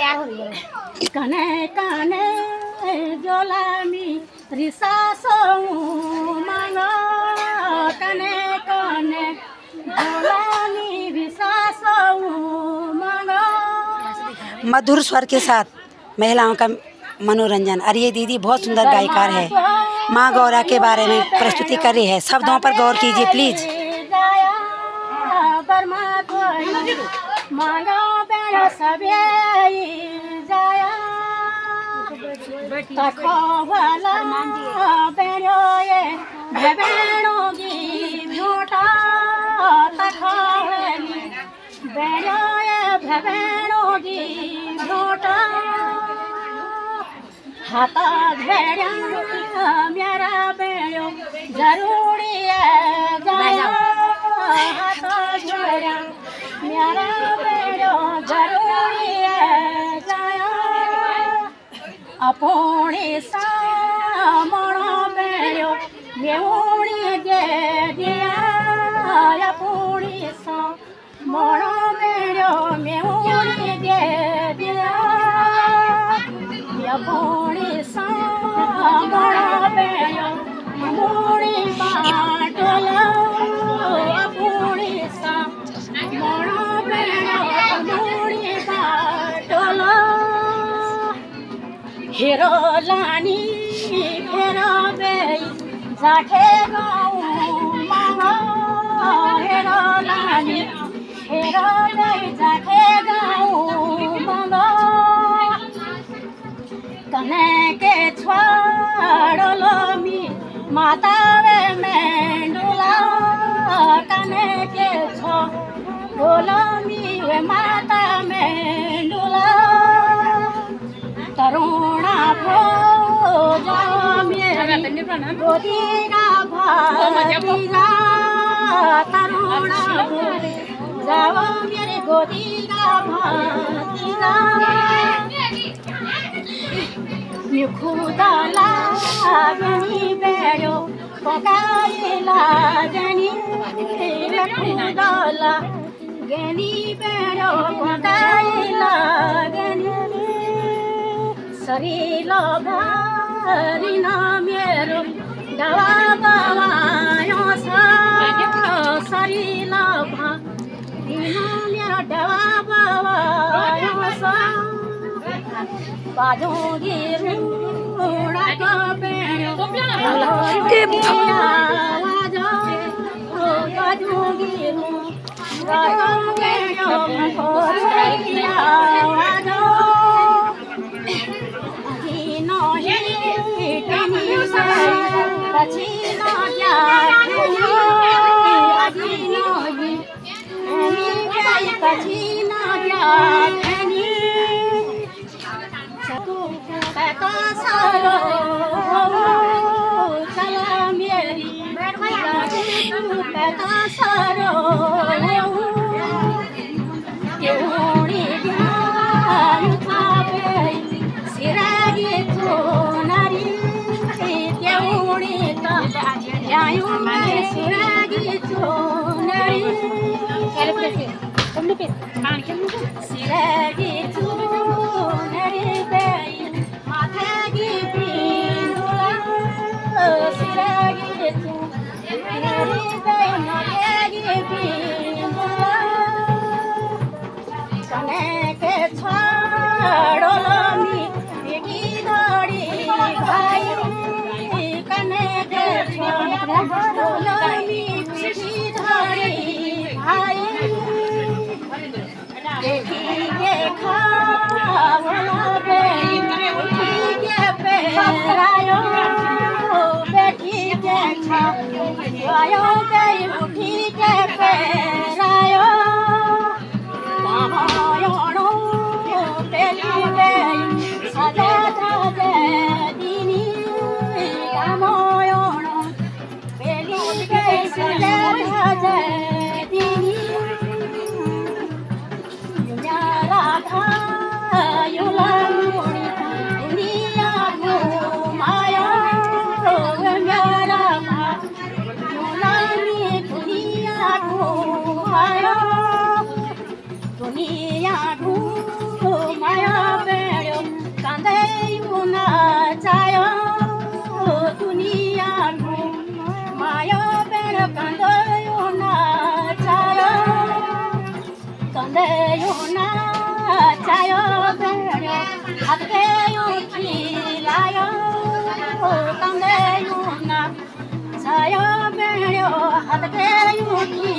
कने कने जोलामी रिसासो मांगो कने कने जोलामी रिसासो मांगो। मधुर स्वर के साथ महिलाओं का मनोरंजन। और ये दीदी बहुत सुंदर गायकार है। माँ गौरा के बारे में प्रस्तुति कर रही है। शब्दों पर गौर कीजिए प्लीज। हाथा भेड़ा मेरा बेड़ो जरूरी है जाया। हाथा भेड़ा मेरा बेड़ो जरूरी है जाया। अपने सामना बेड़ो मेरी दे दिया। अपने सामना बेड़ो मेरी दे दिया। अपने सामना बेड़ो मोरी बाटोला। अपने सामना बेड़ो मोरी बाटोला। हेरो लानी फेरा बेई जाठे गाँव मांगा। हेरो लानी फेरा बेई जाठे गाँव मांगा। कने के छाड़लो मी माता वे मेंडुला। कने के छाड़लो मी वे माता मेंडुला। तरुणा भोजा मेरी गोदीगा भातीजा। तरुणा भोजा मेरी गोदीगा भातीजा। खुदा लागनी बेड़ो पकाई लागनी। खुदा लागनी बेड़ो पकाई लागनी। शरीर भारी न मेरो दवा बाबायो सा। शरीर भारी न मेरो दवा बाबायो सा। बाजूंगी रूड़ा का बेड़ो बाजूंगी रूड़ा का बेड़ो अजीनो ही टनी अजीनो या अजीनो ही अजीनो या सारो चला मेरी सारो केवड़ी सिरागी चोनारी। केवड़ी सिरागी चोनारी। सिरागी चोनारी माथागी पिंडुला। सिरागी चोनारी माथागी पिंडुला। कने के छाड़लो मी बेटी धड़ी भाई। कने के छाड़लो मी बेटी धड़ी भाई। बेटी के खावला बेटी के पेरायो। बेटी के खावला बेटी उठी के पेरायो। रामायणो पेली बेई सजा सजे दीनी। रामायणो पेली बेई सजा सजे दीनी। राधा युला मुड़ी दुनिया घुमाया। मेरा युला दुनिया घुमाया। दुनिया घुमाया। Saya beri hati